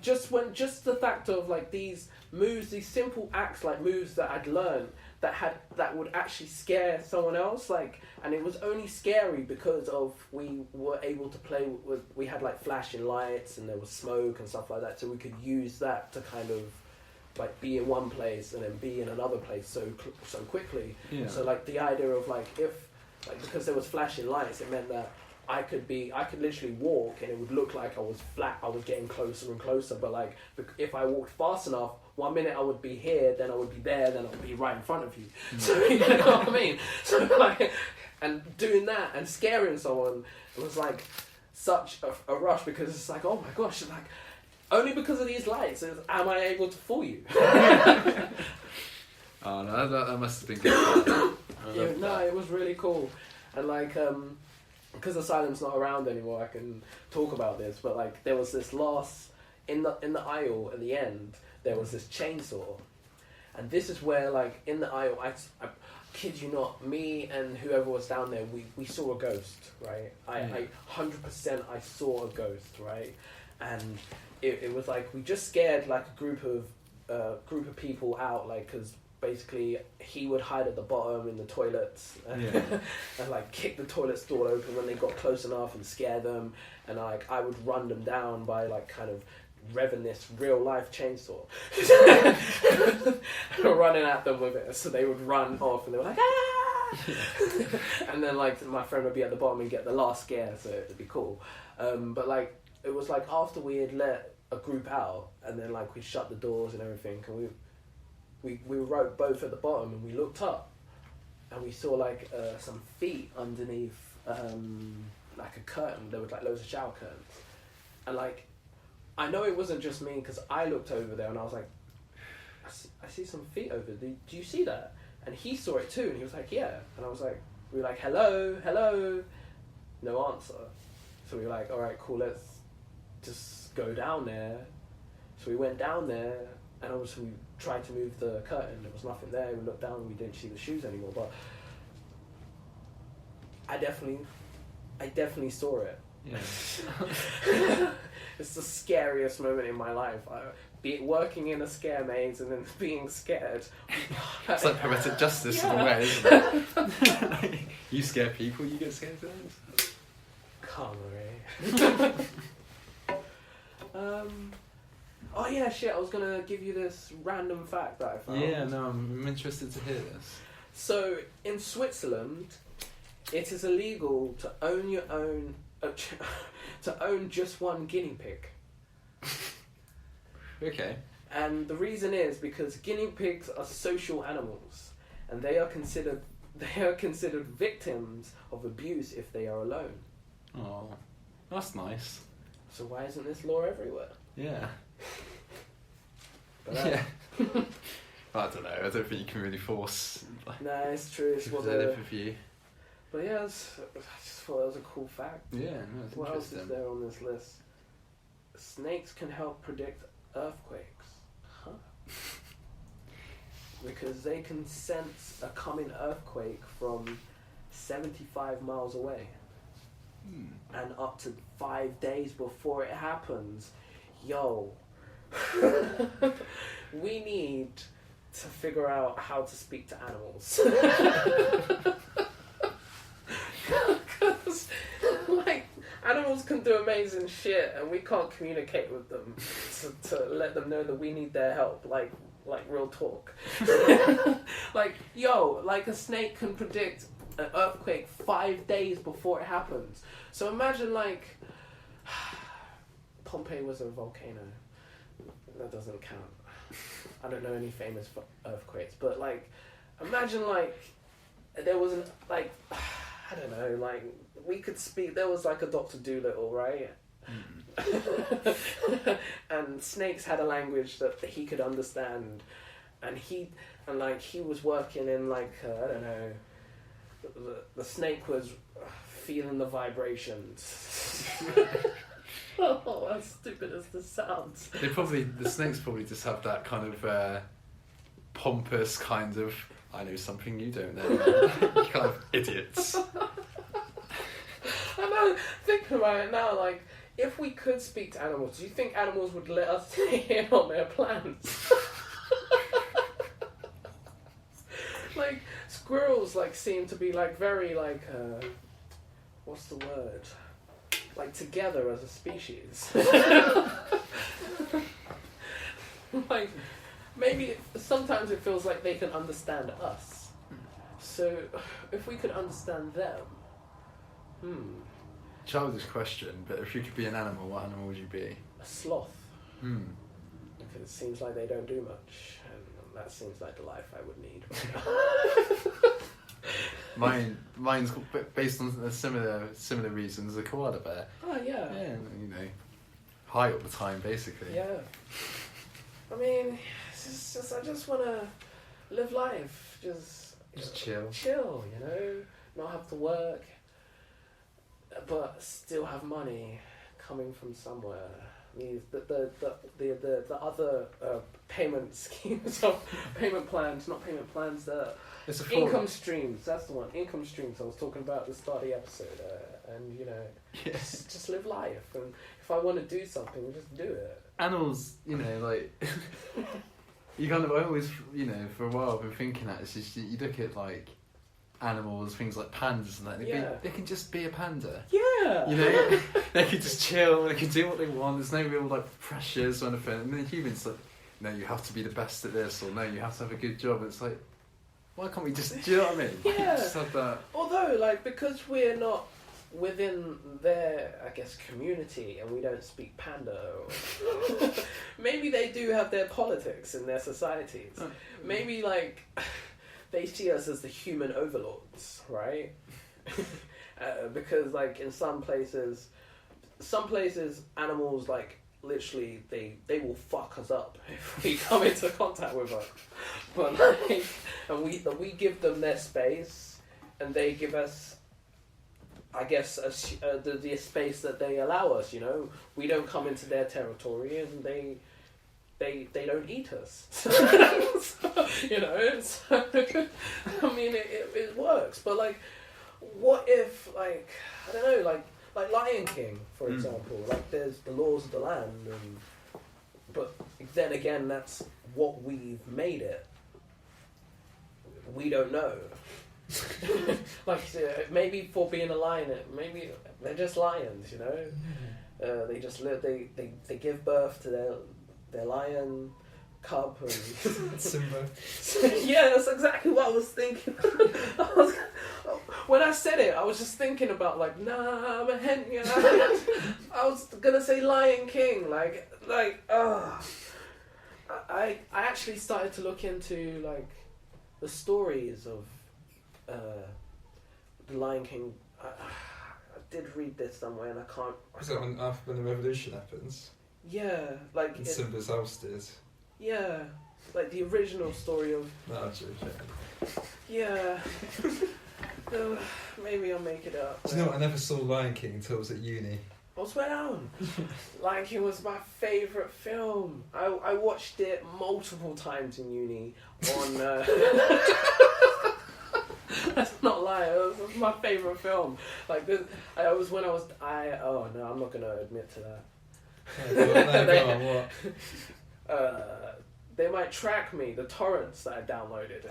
just the fact of like these moves, these simple acts, like moves that I'd learned that would actually scare someone else, like, and it was only scary because of we were able to play with, we had like flashing lights and there was smoke and stuff like that, so we could use that to kind of like be in one place and then be in another place so quickly. Yeah. So like the idea of like, if like, because there was flashing lights, it meant that I could literally walk and it would look like I was getting closer and closer, but like if I walked fast enough, 1 minute I would be here, then I would be there, then I would be right in front of you. So you know what I mean? So like, and doing that and scaring someone, it was like such a rush, because it's like, oh my gosh, like only because of these lights am I able to fool you. Oh no, that must have been good. Yeah, no, it was really cool. And like, because Asylum's not around anymore, I can talk about this, but like there was this in the aisle at the end, there was this chainsaw, and this is where like in the aisle, I kid you not, me and whoever was down there, we saw a ghost, right? I 100% I saw a ghost, right? And it was like we just scared like a group of people out, like, because basically he would hide at the bottom in the toilets and like kick the toilet door open when they got close enough and scare them, and like I would run them down by like kind of revving this real life chainsaw running at them with it, so they would run off and they were like ah and then like my friend would be at the bottom and get the last scare, so it'd be cool. But like it was like after we had let a group out and then like we shut the doors and everything, and we wrote both at the bottom, and we looked up and we saw like some feet underneath like a curtain. There was like loads of shower curtains, and like I know it wasn't just me, because I looked over there and I was like, I see some feet over there. Do you see that? And he saw it too, and he was like, yeah. And I was like, we were like, hello, no answer. So we were like, all right, cool, let's just go down there. So we went down there, and obviously we tried to move the curtain. There was nothing there. We looked down and we didn't see the shoes anymore. But I definitely saw it. Yeah. It's the scariest moment in my life. Working in a scare maze and then being scared. It's like poetic justice in a way, isn't it? You scare people, you get scared too. Come on, oh yeah, shit, I was going to give you this random fact that I found. Yeah, no, I'm interested to hear this. So, in Switzerland, it is illegal to own your own... to own just one guinea pig. Okay. And the reason is because guinea pigs are social animals, and they are considered victims of abuse if they are alone. Oh, that's nice. So why isn't this law everywhere? Yeah. But yeah. I don't know. I don't think you can really force. No, it's true. It's what they live with you. But yeah, I just thought it was a cool fact. Yeah, no, it's what else interesting. is there on this list? Snakes can help predict earthquakes. Huh? Because they can sense a coming earthquake from 75 miles away. And up to 5 days before it happens. Yo. We need to figure out how to speak to animals. Because, like, animals can do amazing shit, and we can't communicate with them to let them know that we need their help, like real talk. Like, yo, like a snake can predict an earthquake 5 days before it happens. So imagine, like, Pompeii was a volcano. That doesn't count. I don't know any famous earthquakes, but, like, imagine, like, there was an, like, I don't know, like, we could speak, there was like a Dr. Dolittle, right? And snakes had a language that he could understand, and he was working in like, I don't know, the snake was feeling the vibrations. Oh, as stupid as this sounds. The snakes probably just have that kind of pompous kind of, I know something you don't know, kind of idiots. I know, thinking about it now, like, if we could speak to animals, do you think animals would let us in on their plans? Like squirrels, like seem to be like very like what's the word? Like together as a species. Like maybe sometimes it feels like they can understand us. So if we could understand them, Childish question, but if you could be an animal, what animal would you be? a sloth. Because Because it seems like they don't do much, and that seems like the life I would need. Mine's based on similar reasons. A koala bear. Oh yeah. Yeah, you know, high all the time, basically. Yeah. I mean, it's just I just want to live life, just chill. chill, you know, not have to work, but still have money coming from somewhere. The other payment schemes of payment plans, not payment plans, It's a income streams. That's the one. Income streams. I was talking about at the start of the episode, and you know, just live life. And if I want to do something, just do it. Animals, you know, like you kind of always, you know, for a while I've been thinking that it's just you look at like animals, things like pandas and that. They can just be a panda. Yeah. You know, they can just chill. They can do what they want. There's no real like pressures or anything. And then humans like, no, you have to be the best at this, or no, you have to have a good job. It's like, why can't we just? Do you know what I mean? Yeah. Just have that. Although, like, because we're not within their, I guess, community, and we don't speak panda, or maybe they do have their politics in their societies. Maybe like they see us as the human overlords, right? Because like in some places animals like literally they will fuck us up if we come into contact with us. But like, and we give them their space, and they give us, I guess, the space that they allow us. You know, we don't come into their territory, and they don't eat us. So, you know, so, I mean, it works. But like, what if, like, I don't know, like Lion King, for example. Like, there's the laws of the land, but then again, that's what we've made it. We don't know. Like, maybe for being a lion, maybe they're just lions, you know. They just live. They give birth to their lion cub and Simba. Yeah, that's exactly what I was thinking. When I said it, I was just thinking about like, nah, I'm a hen. You know? I was gonna say Lion King, I actually started to look into like the stories of the Lion King. I did read this somewhere, and I can't. Is that when the revolution happens? Yeah, like And Simba's ousted. Yeah, like the original story of. No, joking. Yeah. Maybe I'll make it up. Do you know what? I never saw Lion King until I was at uni. I swear down. Lion King was my favourite film. I watched it multiple times in uni on. That's not lie. It was my favourite film. Like this, oh no, I'm not gonna admit to that. Go on, what? They might track me. The torrents that I downloaded.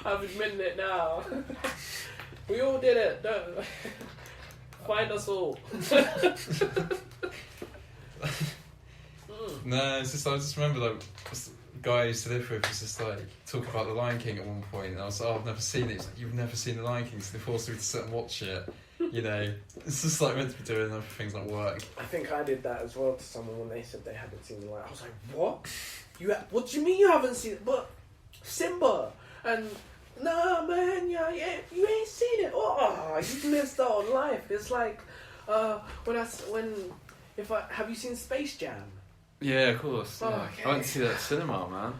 I'm admitting it now. We all did it. Don't find us all. No, it's just I just remember like this guy I used to live with was just like talking about the Lion King at one point, and I was like, oh, I've never seen it. He's like, you've never seen the Lion King, so they forced me to sit and watch it. You know, it's just like meant to be doing other things like work. I think I did that as well to someone when they said they hadn't seen the Lion. I was like, what? What do you mean you haven't seen it? But Simba and. Nah, man, yeah, you ain't seen it. Oh, you've missed out on life. It's like, have you seen Space Jam? Yeah, of course. Oh, Yeah. okay. I went to see that at cinema, man.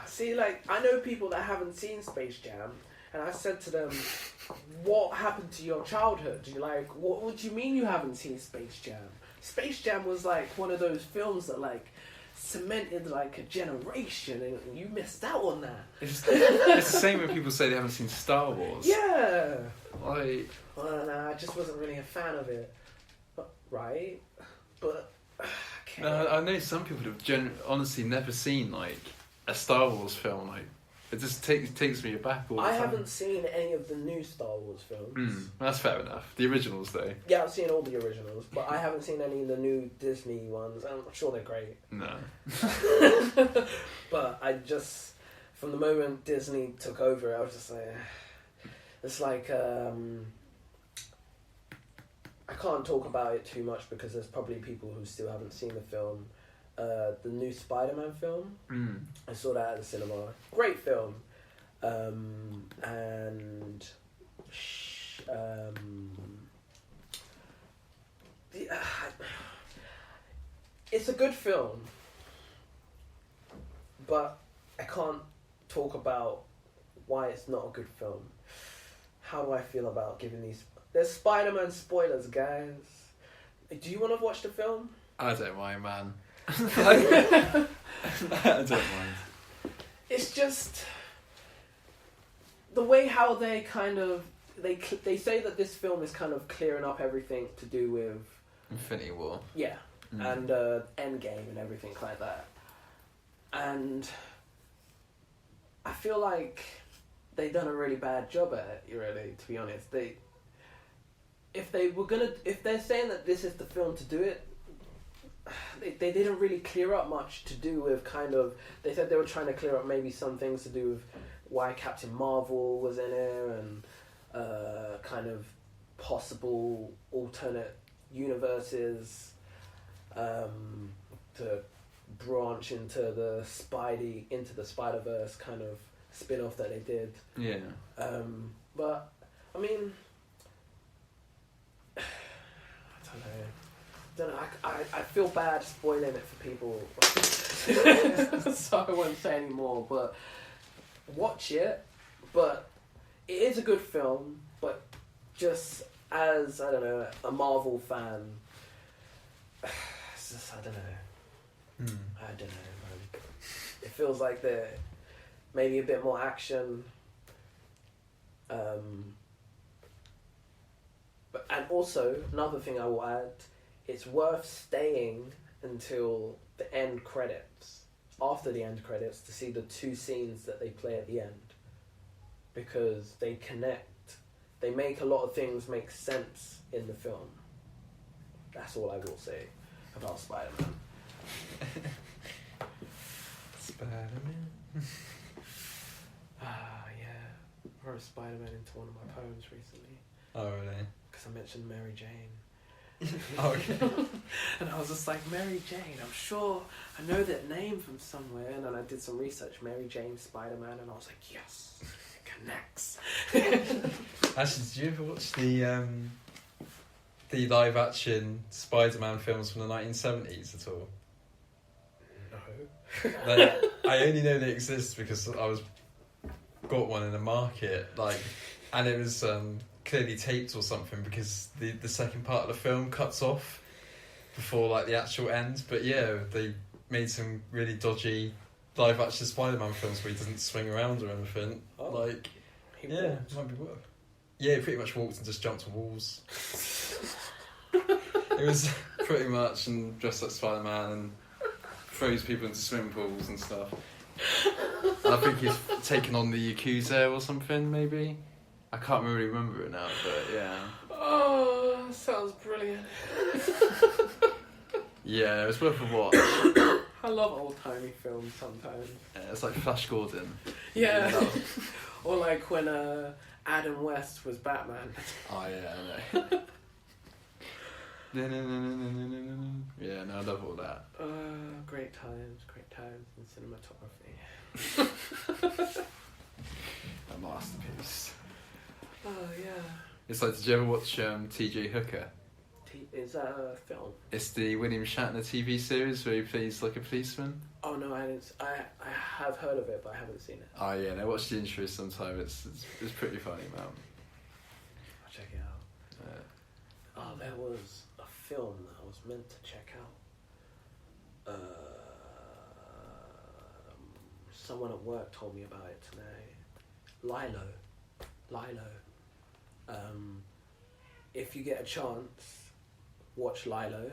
See, like, I know people that haven't seen Space Jam, and I said to them, what happened to your childhood? You're like, what do you mean you haven't seen Space Jam? Space Jam was like one of those films that like cemented like a generation, and you missed out on that. It's the same when people say they haven't seen Star Wars. Yeah. Like, Well, no, I just wasn't really a fan of it. right? But okay. I know some people have honestly never seen like a Star Wars film. Like it just takes me aback all the time. I haven't seen any of the new Star Wars films. That's fair enough. The originals though. Yeah, I've seen all the originals, but I haven't seen any of the new Disney ones. I'm sure they're great. No. But I just, from the moment Disney took over, I was just like, it's like, I can't talk about it too much because there's probably people who still haven't seen the film. The new Spider-Man film. I saw that at the cinema. Great film. It's a good film, but I can't talk about why it's not a good film. How do I feel about giving these... There's Spider-Man spoilers, guys. Do you want to watch the film? I don't mind, man. I don't mind. It's just the way how they kind of they say that this film is kind of clearing up everything to do with Infinity War. Yeah, and Endgame and everything like that. And I feel like they've done a really bad job at it, really, to be honest. If they're saying that this is the film to do it, they didn't really clear up much to do with kind of... They said they were trying to clear up maybe some things to do with why Captain Marvel was in it and kind of possible alternate universes to branch into the Spider-Verse kind of spin-off that they did. Yeah. But, I mean... I don't know. I feel bad spoiling it for people, so I won't say any more. But watch it. But it is a good film. But just as I don't know, a Marvel fan, it's just, I don't know. I don't know, man. It feels like there maybe a bit more action. But and also another thing I will add. It's worth staying until the end credits, after the end credits, to see the two scenes that they play at the end. Because they connect, they make a lot of things make sense in the film. That's all I will say about Spider-Man. Spider-Man. Yeah. I wrote Spider-Man into one of my poems recently. Oh, really? Because I mentioned Mary Jane. Oh, okay. And I was just like, Mary Jane, I'm sure I know that name from somewhere. And then I did some research, Mary Jane, Spider-Man, and I was like, yes, it connects. Actually, did you ever watch the live action Spider-Man films from the 1970s at all? No. I only know they exist because I got one in the market, and it was clearly taped or something because the second part of the film cuts off before the actual end. But yeah, they made some really dodgy live action Spider-Man films where he doesn't swing around or anything. He it might be worth. Yeah, he pretty much walked and just jumped on walls. It was pretty much and dressed like Spider-Man and throws people into swimming pools and stuff. And I think he's taken on the Yakuza or something, maybe. I can't really remember it now, but yeah. Oh, sounds brilliant. Yeah, it's worth a watch. I love old-timey films sometimes. Yeah, it's like Flash Gordon. Yeah. Or like when Adam West was Batman. Oh yeah, I know. Yeah, no, I love all that. Great times in cinematography. A masterpiece. Oh yeah. It's like, did you ever watch T.J. Hooker? Is that a film? It's the William Shatner TV series where he plays like a policeman. Oh no, I didn't. I have heard of it, but I haven't seen it. Oh yeah, no, watch the intro sometime. It's pretty funny, man. I'll check it out. There was a film that I was meant to check out. Someone at work told me about it today. Lilo. If you get a chance, watch Lilo.